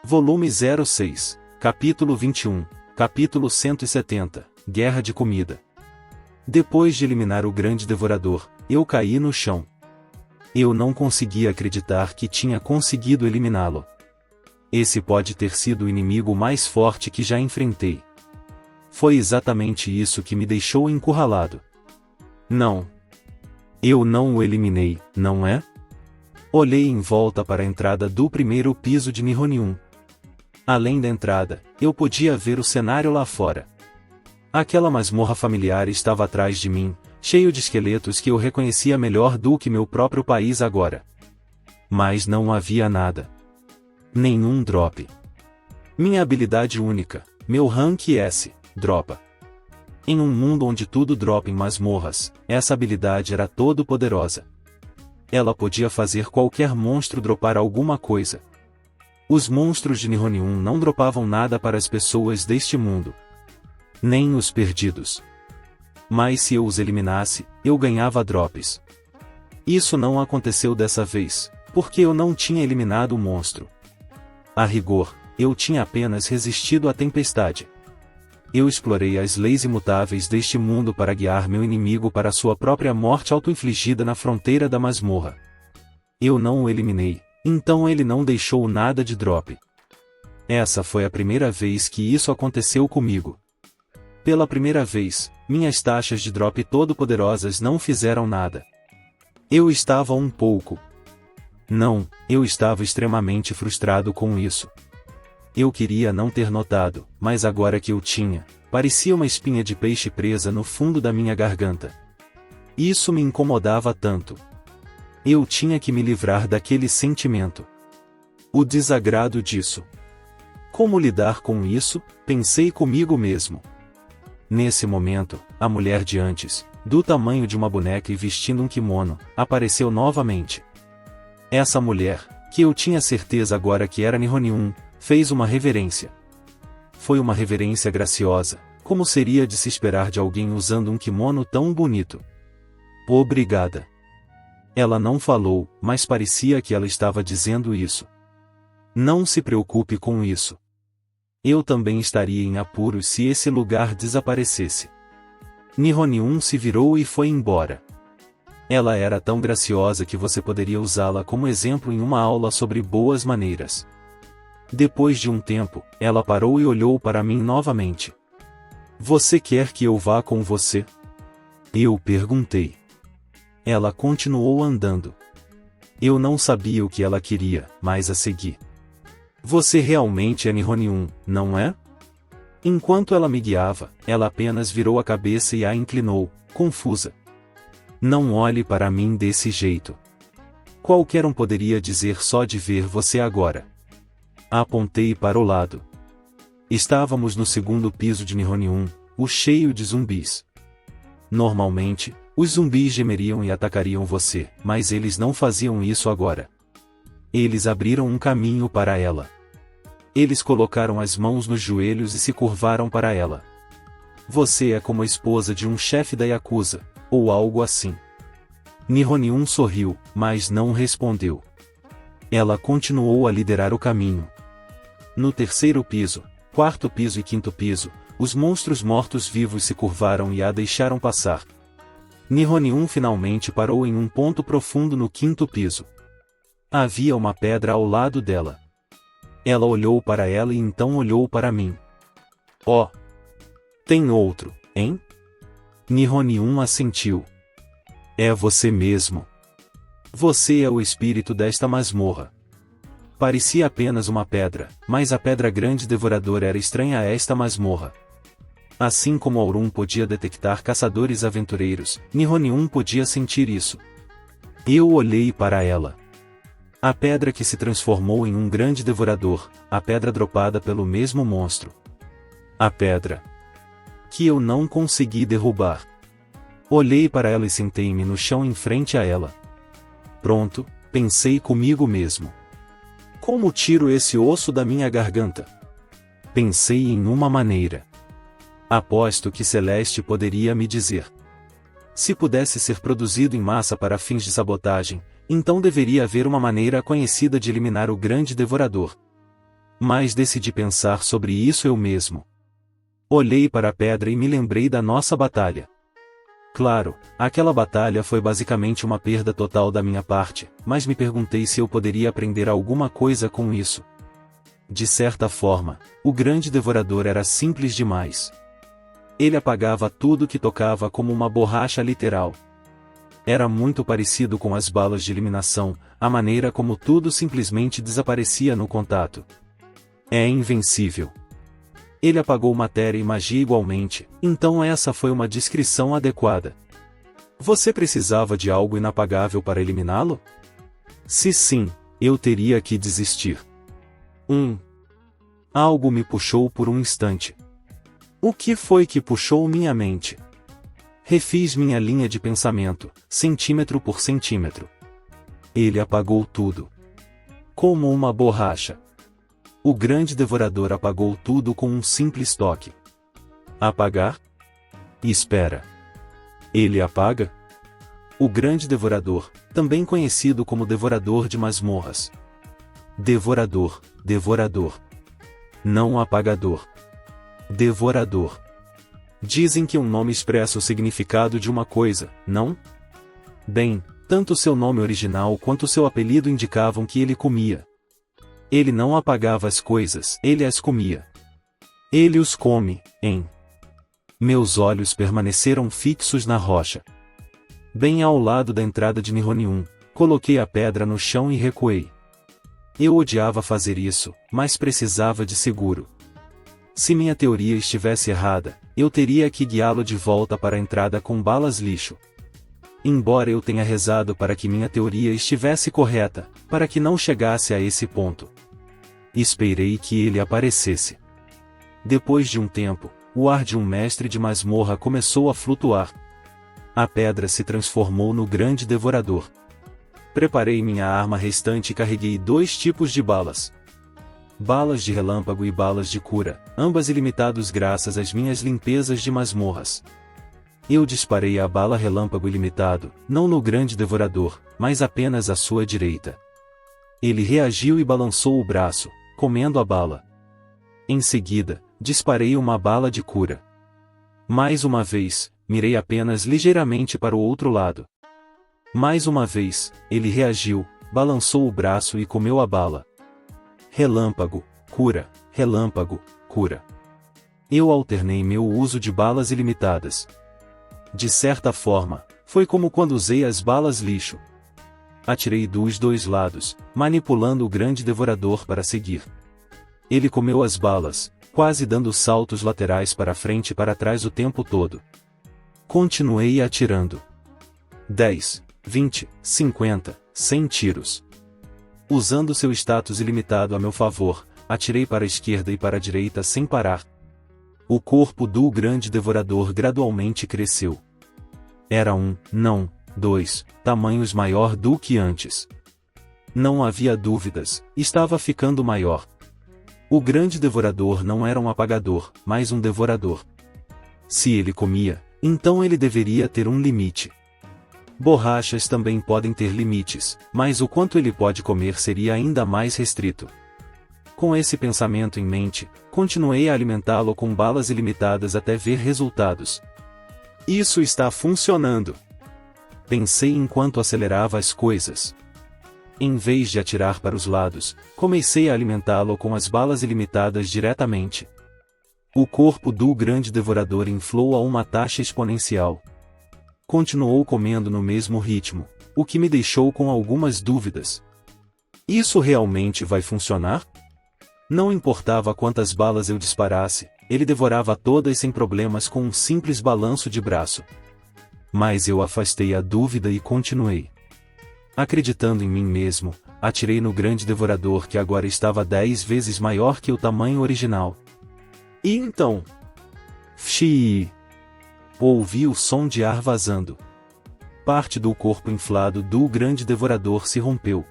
Volume 06, Capítulo 21, Capítulo 170, Guerra de Comida. Depois de eliminar o grande devorador, eu caí no chão. Eu não conseguia acreditar que tinha conseguido eliminá-lo. Esse pode ter sido o inimigo mais forte que já enfrentei. Foi exatamente isso que me deixou encurralado. Não. Eu não o eliminei, não é? Olhei em volta para a entrada do primeiro piso de Nihonium. Além da entrada, eu podia ver o cenário lá fora. Aquela masmorra familiar estava atrás de mim, cheio de esqueletos que eu reconhecia melhor do que meu próprio país agora. Mas não havia nada. Nenhum drop. Minha habilidade única, meu rank S, dropa. Em um mundo onde tudo dropa em masmorras, essa habilidade era todo poderosa. Ela podia fazer qualquer monstro dropar alguma coisa. Os monstros de Nihonium não dropavam nada para as pessoas deste mundo. Nem os perdidos. Mas se eu os eliminasse, eu ganhava drops. Isso não aconteceu dessa vez, porque eu não tinha eliminado o monstro. A rigor, eu tinha apenas resistido à tempestade. Eu explorei as leis imutáveis deste mundo para guiar meu inimigo para sua própria morte auto-infligida na fronteira da masmorra. Eu não o eliminei, então ele não deixou nada de drop. Essa foi a primeira vez que isso aconteceu comigo. Pela primeira vez, minhas taxas de drop todo-poderosas não fizeram nada. Eu estava um pouco. Não, eu estava extremamente frustrado com isso. Eu queria não ter notado, mas agora que eu tinha, parecia uma espinha de peixe presa no fundo da minha garganta. Isso me incomodava tanto. Eu tinha que me livrar daquele sentimento. O desagrado disso. Como lidar com isso? Pensei comigo mesmo. Nesse momento, a mulher de antes, do tamanho de uma boneca e vestindo um kimono, apareceu novamente. Essa mulher, que eu tinha certeza agora que era Nihonium, fez uma reverência. Foi uma reverência graciosa, como seria de se esperar de alguém usando um kimono tão bonito. Obrigada. Ela não falou, mas parecia que ela estava dizendo isso. Não se preocupe com isso. Eu também estaria em apuros se esse lugar desaparecesse. Nihonium se virou e foi embora. Ela era tão graciosa que você poderia usá-la como exemplo em uma aula sobre boas maneiras. Depois de um tempo, ela parou e olhou para mim novamente. Você quer que eu vá com você? Eu perguntei. Ela continuou andando. Eu não sabia o que ela queria, mas a segui. Você realmente é Nihonium, não é? Enquanto ela me guiava, ela apenas virou a cabeça e a inclinou, confusa. Não olhe para mim desse jeito. Qualquer um poderia dizer só de ver você agora. Apontei para o lado. Estávamos no segundo piso de Nihonium, o cheio de zumbis. Normalmente, os zumbis gemeriam e atacariam você, mas eles não faziam isso agora. Eles abriram um caminho para ela. Eles colocaram as mãos nos joelhos e se curvaram para ela. Você é como a esposa de um chefe da Yakuza, ou algo assim. Nihonium sorriu, mas não respondeu. Ela continuou a liderar o caminho. No terceiro piso, quarto piso e quinto piso, os monstros mortos-vivos se curvaram e a deixaram passar. Nihonium finalmente parou em um ponto profundo no quinto piso. Havia uma pedra ao lado dela. Ela olhou para ela e então olhou para mim. Oh! Tem outro, hein? Nihonium assentiu. É você mesmo. Você é o espírito desta masmorra. Parecia apenas uma pedra, mas a pedra grande devoradora era estranha a esta masmorra. Assim como Aurum podia detectar caçadores aventureiros, Nihonium podia sentir isso. Eu olhei para ela. A pedra que se transformou em um grande devorador, a pedra dropada pelo mesmo monstro. A pedra que eu não consegui derrubar. Olhei para ela e sentei-me no chão em frente a ela. Pronto, pensei comigo mesmo. Como tiro esse osso da minha garganta? Pensei em uma maneira. Aposto que Celeste poderia me dizer. Se pudesse ser produzido em massa para fins de sabotagem, então deveria haver uma maneira conhecida de eliminar o grande devorador. Mas decidi pensar sobre isso eu mesmo. Olhei para a pedra e me lembrei da nossa batalha. Claro, aquela batalha foi basicamente uma perda total da minha parte, mas me perguntei se eu poderia aprender alguma coisa com isso. De certa forma, o grande devorador era simples demais. Ele apagava tudo que tocava como uma borracha literal. Era muito parecido com as balas de eliminação, a maneira como tudo simplesmente desaparecia no contato. É invencível. Ele apagou matéria e magia igualmente, então essa foi uma descrição adequada. Você precisava de algo inapagável para eliminá-lo? Se sim, eu teria que desistir. Algo me puxou por um instante. O que foi que puxou minha mente? Refiz minha linha de pensamento, centímetro por centímetro. Ele apagou tudo. Como uma borracha. O grande devorador apagou tudo com um simples toque. Apagar? Espera. Ele apaga? O grande devorador, também conhecido como devorador de masmorras. Devorador, devorador. Não apagador. Devorador. Dizem que um nome expressa o significado de uma coisa, não? Bem, tanto seu nome original quanto seu apelido indicavam que ele comia. Ele não apagava as coisas, ele as comia. Ele os come, hein? Meus olhos permaneceram fixos na rocha. Bem ao lado da entrada de Nihonium, coloquei a pedra no chão e recuei. Eu odiava fazer isso, mas precisava de seguro. Se minha teoria estivesse errada, eu teria que guiá-lo de volta para a entrada com balas lixo. Embora eu tenha rezado para que minha teoria estivesse correta, para que não chegasse a esse ponto. Esperei que ele aparecesse. Depois de um tempo, o ar de um mestre de masmorra começou a flutuar. A pedra se transformou no grande devorador. Preparei minha arma restante e carreguei 2 tipos de balas. Balas de relâmpago e balas de cura, ambas ilimitados graças às minhas limpezas de masmorras. Eu disparei a bala relâmpago ilimitado, não no grande devorador, mas apenas à sua direita. Ele reagiu e balançou o braço, comendo a bala. Em seguida, disparei uma bala de cura. Mais uma vez, mirei apenas ligeiramente para o outro lado. Mais uma vez, ele reagiu, balançou o braço e comeu a bala. Relâmpago, cura, relâmpago, cura. Eu alternei meu uso de balas ilimitadas. De certa forma, foi como quando usei as balas lixo. Atirei dos 2 lados, manipulando o grande devorador para seguir. Ele comeu as balas, quase dando saltos laterais para frente e para trás o tempo todo. Continuei atirando. 10, 20, 50, 100 tiros. Usando seu status ilimitado a meu favor, atirei para a esquerda e para a direita sem parar. O corpo do grande devorador gradualmente cresceu. Era não, 2, tamanhos maior do que antes. Não havia dúvidas, estava ficando maior. O grande devorador não era um apagador, mas um devorador. Se ele comia, então ele deveria ter um limite. Borrachas também podem ter limites, mas o quanto ele pode comer seria ainda mais restrito. Com esse pensamento em mente, continuei a alimentá-lo com balas ilimitadas até ver resultados. Isso está funcionando! Pensei enquanto acelerava as coisas. Em vez de atirar para os lados, comecei a alimentá-lo com as balas ilimitadas diretamente. O corpo do grande devorador inflou a uma taxa exponencial. Continuou comendo no mesmo ritmo, o que me deixou com algumas dúvidas. Isso realmente vai funcionar? Não importava quantas balas eu disparasse, ele devorava todas sem problemas com um simples balanço de braço. Mas eu afastei a dúvida e continuei. Acreditando em mim mesmo, atirei no grande devorador que agora estava 10 vezes maior que o tamanho original. E então? Fshii! Ouvi o som de ar vazando. Parte do corpo inflado do grande devorador se rompeu.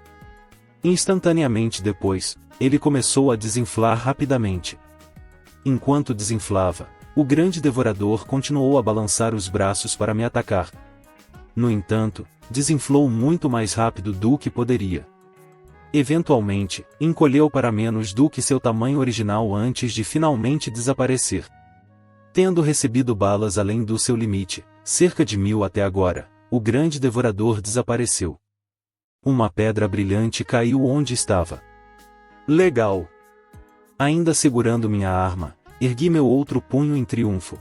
Instantaneamente depois, ele começou a desinflar rapidamente. Enquanto desinflava, o grande devorador continuou a balançar os braços para me atacar. No entanto, desinflou muito mais rápido do que poderia. Eventualmente, encolheu para menos do que seu tamanho original antes de finalmente desaparecer. Tendo recebido balas além do seu limite, cerca de 1000 até agora, o grande devorador desapareceu. Uma pedra brilhante caiu onde estava. Legal! Ainda segurando minha arma, ergui meu outro punho em triunfo,